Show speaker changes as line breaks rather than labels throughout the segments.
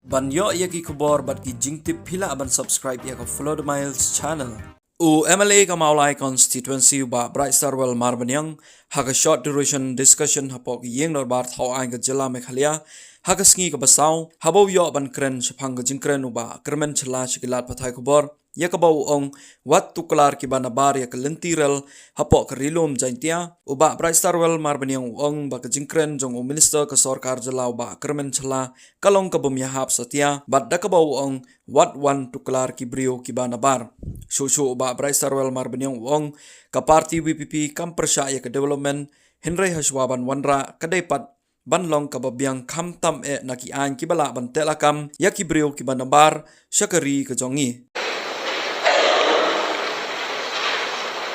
Ban yo ya ki Khubor bat ki Jingtip phila ban subscribe ya ka FLOWDA Miles channel. U MLA ka Maulai constituency U Bah Brighstarwell marbanyang haga short duration discussion hapok yeng nor bar thau ai ka jilla Meghalaya haga sngi ka basau habo yo ban kren shphang ka Jingkren U Bah Kyrmen Shylla shikilat pathai Khubor ya ka bau ong wat tuklar kiba nabar ya ka lentirel hapok ka rilum jaintia U Bah Brighstarwell marbanyang ong ba ka Jingkren jong minister ka sarkar jilla U Bah Kyrmen Shylla kalong ka bumyahap satia bat da ka bau ong wat wan tuklar ki brio kiba nabar Shushu U Bah Brighstarwell marbanyang ong ka parti WPP kam persya ya ka development Henry Hashwaban wanrah kadai pat ban long ka babyang kham tam e naki an kibala ban telakam ya ki brio kiba nabar syakari ka jongi.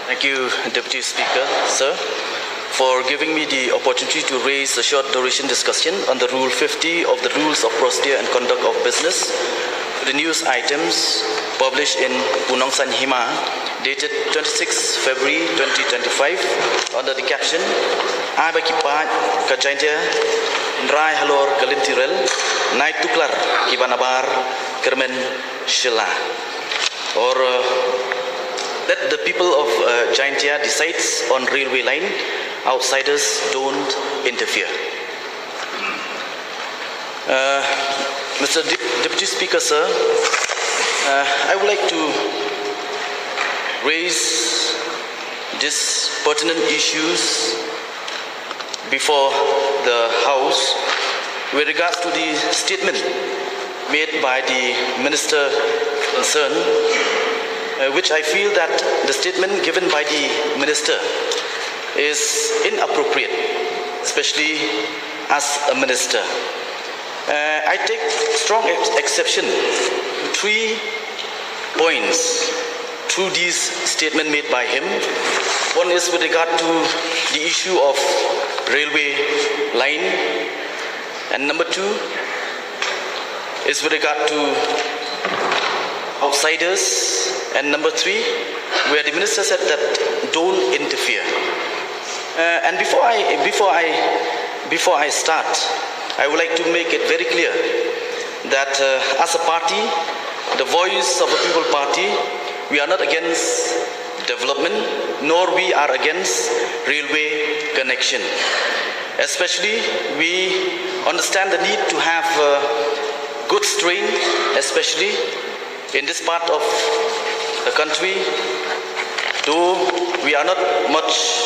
Thank you, Deputy Speaker, sir, for giving me the opportunity to raise a short duration discussion on the Rule 50 of the Rules of Procedure and Conduct of Business, the news items published in Punong San Hima, dated 26 February 2025, under the caption, Aba kipa kajaintia, Nrai halor kalintirel, Nai tuklar kibanabar Kyrmen Shylla, or that the people of Jaintia decides on railway line, outsiders don't interfere. Mr. Deputy Speaker, sir, I would like to raise these pertinent issues before the House with regards to the statement made by the Minister concerned, which I feel that the statement given by the Minister is inappropriate, especially as a Minister. I take strong exception to 3 points through this statement made by him. One is with regard to the issue of railway line, and number 2 is with regard to outsiders, and number 3, where the Minister said that don't interfere. And before I start, I would like to make it very clear that as a party, the Voice of the People Party, we are not against development, nor we are against railway connection. Especially, we understand the need to have goods train, especially in this part of the country, though we are not much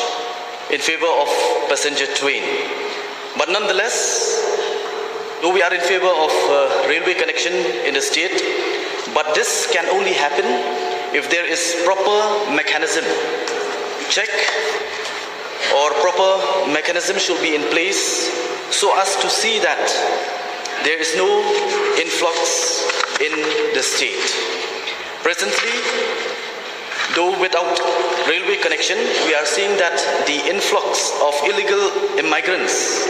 in favor of passenger train. But nonetheless, though we are in favor of railway connection in the state, but this can only happen if there is proper mechanism to check, or proper mechanism should be in place so as to see that there is no influx in the state. Presently, though without railway connection, we are seeing that the influx of illegal immigrants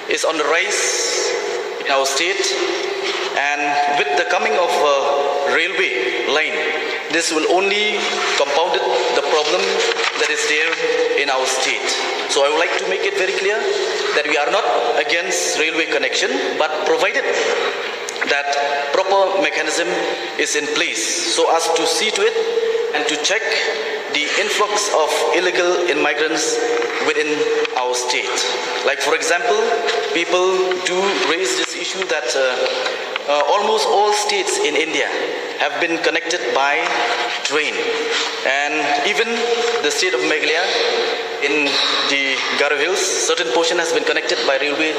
is on the rise in our state, and with the coming of a railway line, this will only compound the problem that is there in our state. So I would like to make it very clear that we are not against railway connection, but provided that proper mechanism is in place so as to see to it and to check the influx of illegal immigrants within our state. Like, for example, people do raise this issue that almost all states in India have been connected by train, and even the state of Meghalaya in the Garo Hills, certain portion has been connected by railway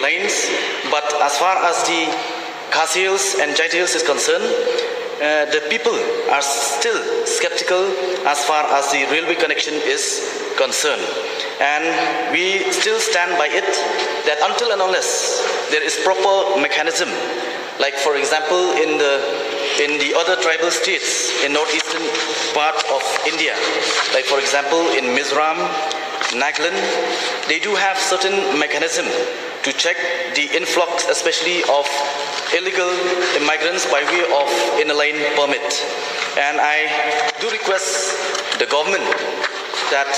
lines. But as far as the Khas Hills and Jaintia Hills is concerned, the people are still skeptical as far as the railway connection is concerned. And we still stand by it that until and unless there is proper mechanism, like for example in the other tribal states in northeastern part of India, like for example in Mizoram, Nagaland, they do have certain mechanism to check the influx, especially of illegal immigrants by way of inner line permit. And I do request the government that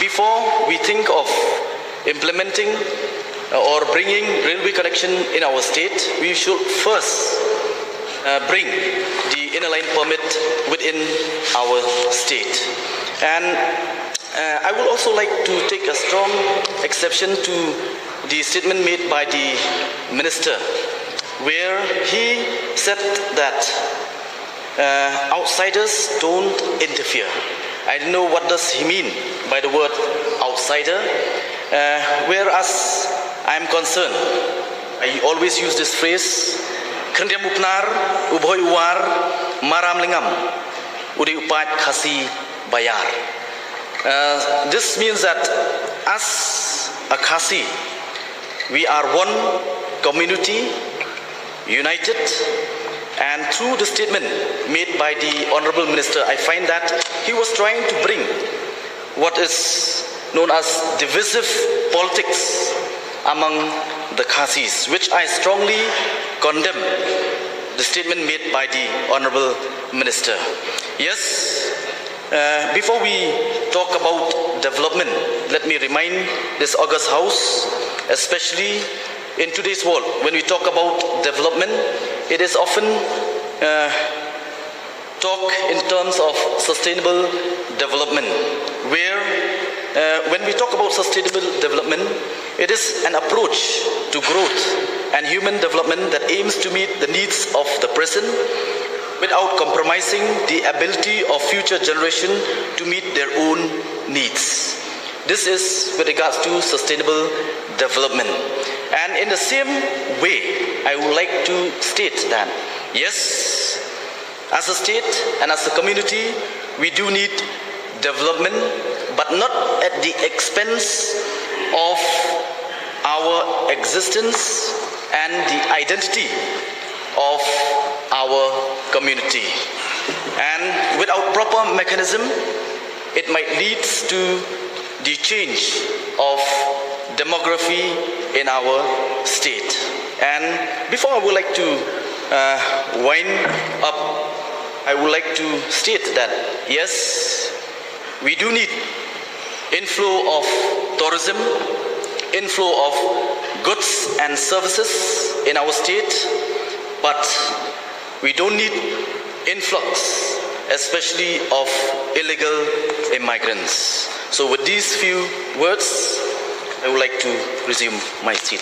before we think of implementing or bringing railway connection in our state, we should first bring the inner line permit within our state. And I would also like to take a strong exception to the statement made by the minister, where he said that outsiders don't interfere. I don't know what does he mean by the word outsider, whereas I'm concerned. I always use this phrase, Kendiam upnar, uboy uwar, maram lingam, udi upat khasi bayar. This means that as a Khasi, we are one community, united, and through the statement made by the Honorable Minister, I find that he was trying to bring what is known as divisive politics among the Khasis, which I strongly condemn the statement made by the Honorable Minister. Yes, before we talk about development, let me remind this august house, especially in today's world, when we talk about development, it is often talk in terms of sustainable development, where when we talk about sustainable development, it is an approach to growth and human development that aims to meet the needs of the present without compromising the ability of future generation to meet their own needs. This is with regards to sustainable development. And in the same way, I would like to state that, yes, as a state and as a community, we do need development, but not at the expense of our existence and the identity of our community. And without proper mechanism, it might lead to the change of demography in our state. And before I would like to wind up, I would like to state that yes, we do need inflow of tourism, inflow of goods and services in our state, but we don't need influx, especially of illegal immigrants. So with these few words, I would like to resume my seat.